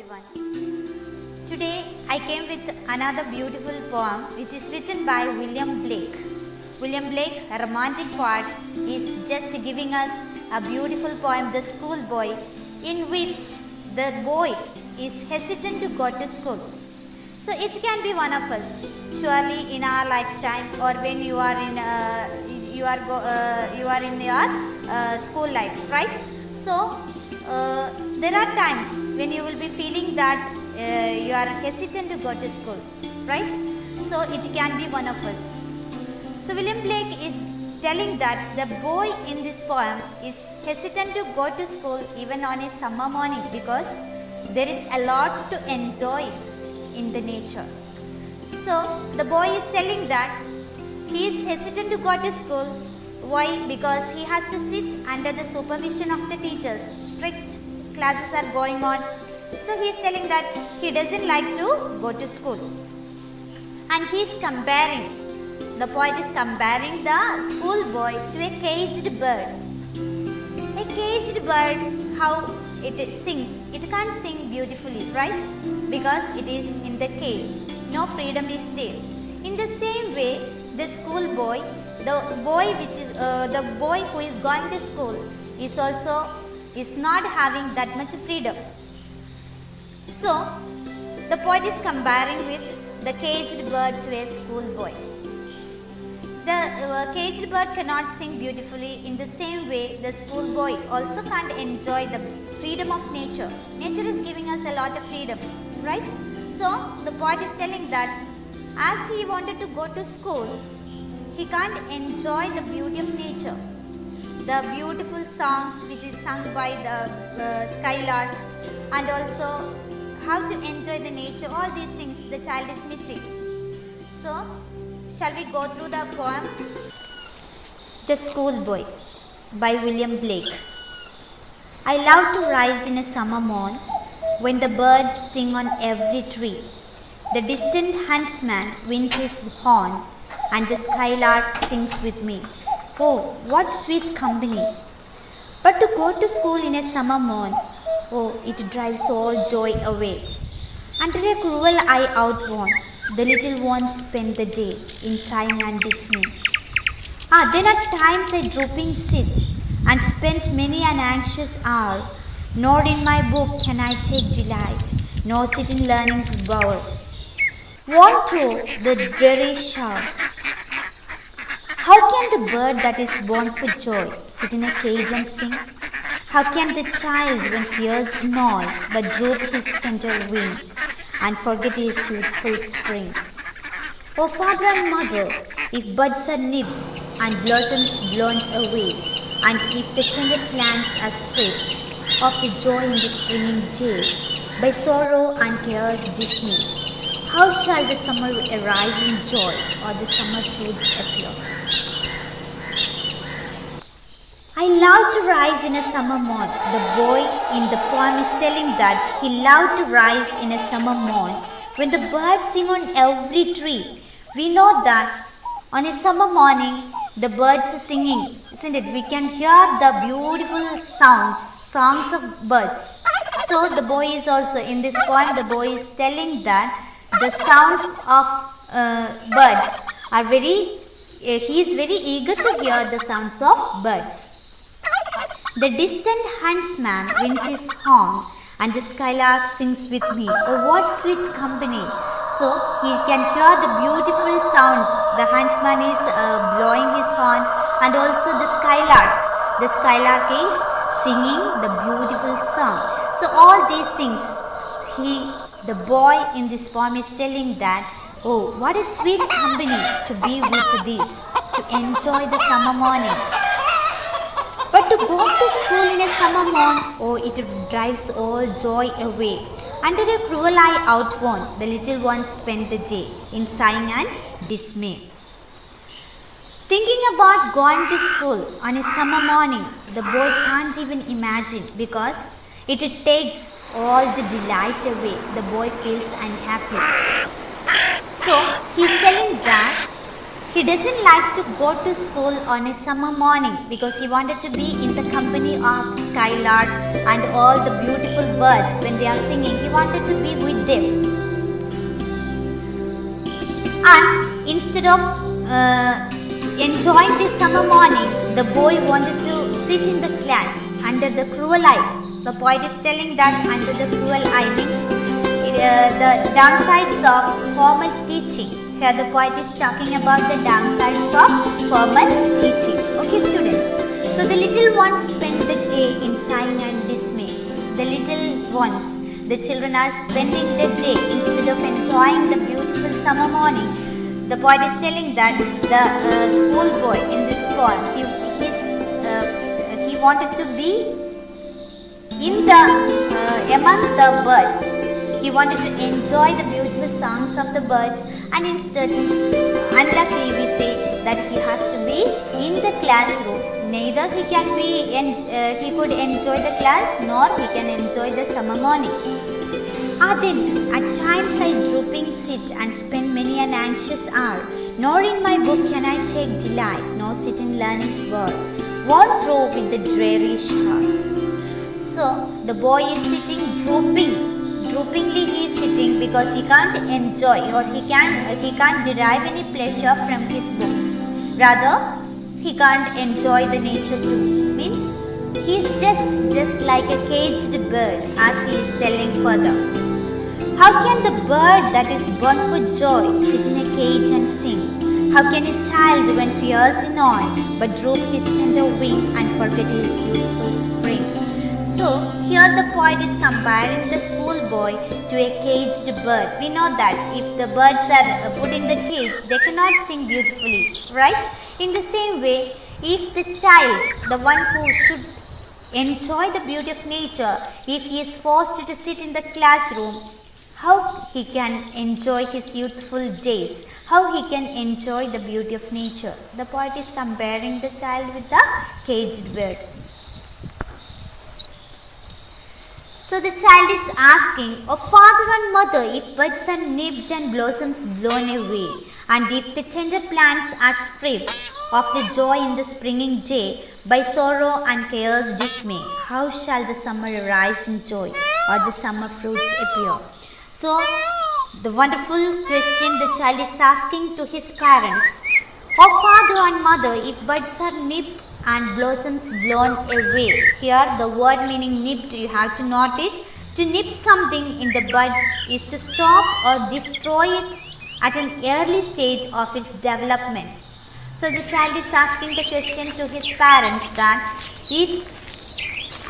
everyone. Today I came with another beautiful poem which is written by William Blake. William Blake, a romantic poet, is just giving us a beautiful poem, The Schoolboy, in which the boy is hesitant to go to school. So it can be one of us, surely in our lifetime, or when you are in your school life, right? So there are times when you will be feeling that you are hesitant to go to school, right? So it can be one of us. So William Blake is telling that the boy in this poem is hesitant to go to school even on a summer morning because there is a lot to enjoy in the nature. So the boy is telling that he is hesitant to go to school. Why? Because he has to sit under the supervision of the teachers. Strict classes are going on. So he is telling that he doesn't like to go to school. And he is comparing, the poet is comparing the schoolboy to a caged bird. A caged bird, how it sings. It can't sing beautifully, right? Because it is in the cage. No freedom is there. In the same way, the schoolboy, the boy who is going to school is not having that much freedom. So the poet is comparing with the caged bird to a schoolboy. The caged bird cannot sing beautifully. In the same way, the schoolboy also can't enjoy the freedom of nature. Nature is giving us a lot of freedom, right? So the poet is telling that as he wanted to go to school, he can't enjoy the beauty of nature. The beautiful songs which is sung by the skylark, and also how to enjoy the nature, all these things the child is missing. So shall we go through the poem? The Schoolboy by William Blake. I love to rise in a summer morn when the birds sing on every tree. The distant huntsman winds his horn and the skylark sings with me. Oh, what sweet company! But to go to school in a summer morn, oh, it drives all joy away. Under a cruel eye outworn, the little ones spend the day in sighing and dismay. Then at times I drooping sit and spend many an anxious hour, nor in my book can I take delight, nor sit in learning's bower. Wont to the dreary shower. How can the bird that is born for joy sit in a cage and sing? How can the child when fears gnaw but droop his tender wing and forget his youthful spring? O father and mother, if buds are nipped and blossoms blown away, and if the tender plants are stripped of the joy in the springing day by sorrow and care's dismay, how shall the summer arise in joy or the summer fields appear? I love to rise in a summer morn. The boy in the poem is telling that he loved to rise in a summer morn when the birds sing on every tree. We know that on a summer morning the birds are singing, isn't it? We can hear the beautiful songs of birds. So the boy is also, in this poem, the boy is telling that the sounds of birds are he is very eager to hear the sounds of birds. The distant huntsman winds his horn and the skylark sings with me. Oh, what sweet company! So he can hear the beautiful sounds. The huntsman is blowing his horn, and also the skylark. The skylark is singing the beautiful song. So all these things, the boy in this poem is telling that, oh, what a sweet company to be with this, to enjoy the summer morning. But to go to school in a summer morn, oh, it drives all joy away. Under a cruel eye outworn, the little ones spend the day in sighing and dismay. Thinking about going to school on a summer morning, the boy can't even imagine because it takes all the delight away. The boy feels unhappy. So he is telling that He doesn't like to go to school on a summer morning because he wanted to be in the company of skylark and all the beautiful birds when they are singing. He wanted to be with them. And instead of enjoying this summer morning, the boy wanted to sit in the class under the cruel eye. The poet is telling that under the cruel eye means the downsides of formal teaching. Here the poet is talking about the downsides of formal teaching. Okay, students. So the little ones spend the day in sighing and dismay. The little ones, the children are spending the day instead of enjoying the beautiful summer morning. The poet is telling that the schoolboy in this poem, he wanted to be in the among the birds. He wanted to enjoy the beautiful songs of the birds, and instead, unluckily we say that he has to be in the classroom. Neither he could enjoy the class nor he can enjoy the summer morning. Then at times I drooping sit and spend many an anxious hour. Nor in my book can I take delight, nor sit in learning's word. Won't throw with the drearish heart. So the boy is sitting drooping. Droopingly he is sitting because he can't enjoy or he can't derive any pleasure from his books. Rather, he can't enjoy the nature too. Means he is just like a caged bird, as he is telling further. How can the bird that is born for joy sit in a cage and sing? How can a child when fears in awe but droop his tender wing and forget his youthful spring? So here the poet is comparing the schoolboy to a caged bird. We know that if the birds are put in the cage, they cannot sing beautifully, right? In the same way, if the child, the one who should enjoy the beauty of nature, if he is forced to sit in the classroom, how he can enjoy his youthful days, how he can enjoy the beauty of nature. The poet is comparing the child with the caged bird. So the child is asking, "Oh father and mother, if buds are nipped and blossoms blown away, and if the tender plants are stripped of the joy in the springing day by sorrow and care's dismay, how shall the summer arise in joy or the summer fruits appear?" So the wonderful question the child is asking to his parents, "Oh father and mother, if buds are nipped and blossoms blown away." Here the word meaning nipped, you have to note it. To nip something in the bud is to stop or destroy it at an early stage of its development. So the child is asking the question to his parents that if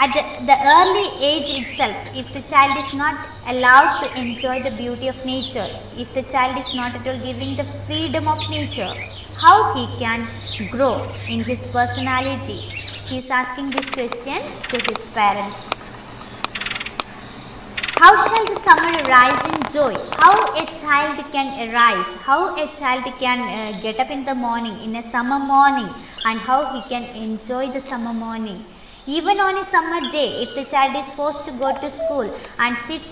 at the early age itself, if the child is not allowed to enjoy the beauty of nature, if the child is not at all giving the freedom of nature, how he can grow in his personality? He is asking this question to his parents. How shall the summer arise in joy? How a child can arise, how a child can get up in the morning, in a summer morning, and how he can enjoy the summer morning. Even on a summer day, if the child is forced to go to school and sit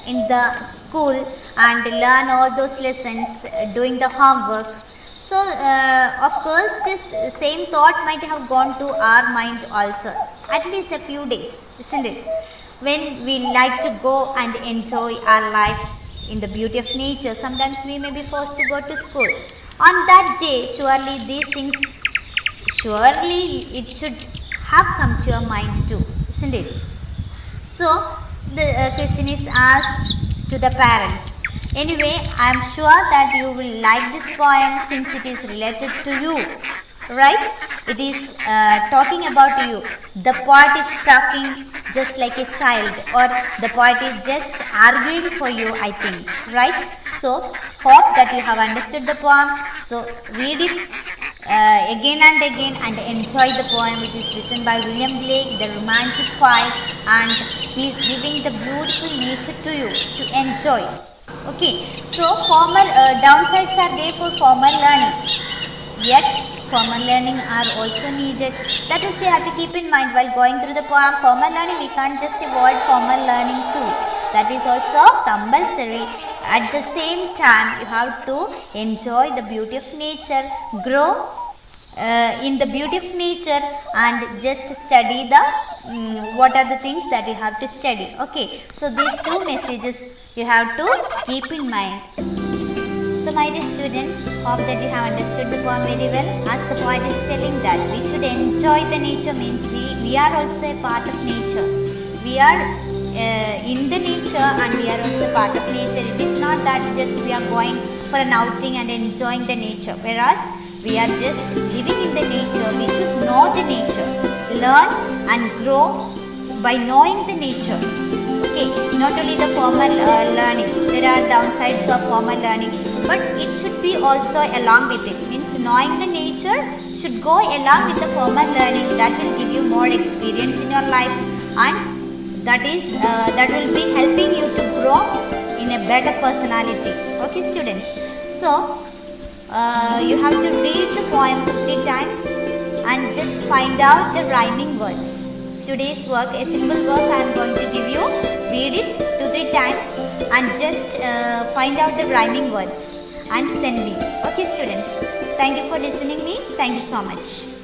in the school and learn all those lessons, doing the homework, so of course this same thought might have gone to our mind also, at least a few days, isn't it? When we like to go and enjoy our life in the beauty of nature, sometimes we may be forced to go to school. On that day, surely these things, surely it should have come to your mind too, isn't it? So the question is asked to the parents. Anyway, I am sure that you will like this poem since it is related to you, right? It is talking about you. The poet is talking just like a child, or the poet is just arguing for you, I think, right? So hope that you have understood the poem. So read it again and again and enjoy the poem, which is written by William Blake, the romantic poet, and he is giving the beautiful nature to you to enjoy. Okay, so formal downsides are there for formal learning, yet formal learning are also needed. That is, you have to keep in mind while going through the poem. Formal learning, we can't just avoid formal learning too. that is also compulsory. At the same time, you have to enjoy the beauty of nature, grow in the beauty of nature, and just study the what are the things that you have to study. Okay, so these two messages you have to keep in mind. So my dear students, hope that you have understood the poem very well. As the poet is telling that we should enjoy the nature, means we are also a part of nature. We are in the nature and we are also part of nature. It is not that just we are going for an outing and enjoying the nature. Whereas we are just living in the nature. We should know the nature. Learn and grow by knowing the nature. Okay, not only the formal learning, there are downsides of formal learning, but it should be also along with it. Means knowing the nature should go along with the formal learning. That will give you more experience in your life, and that will be helping you to grow in a better personality. Okay, students. So you have to read the poem 50 times and just find out the rhyming words. Today's work, a simple work I am going to give you. Read it 2-3 times and just find out the rhyming words and send me. Okay, students. Thank you for listening me. Thank you so much.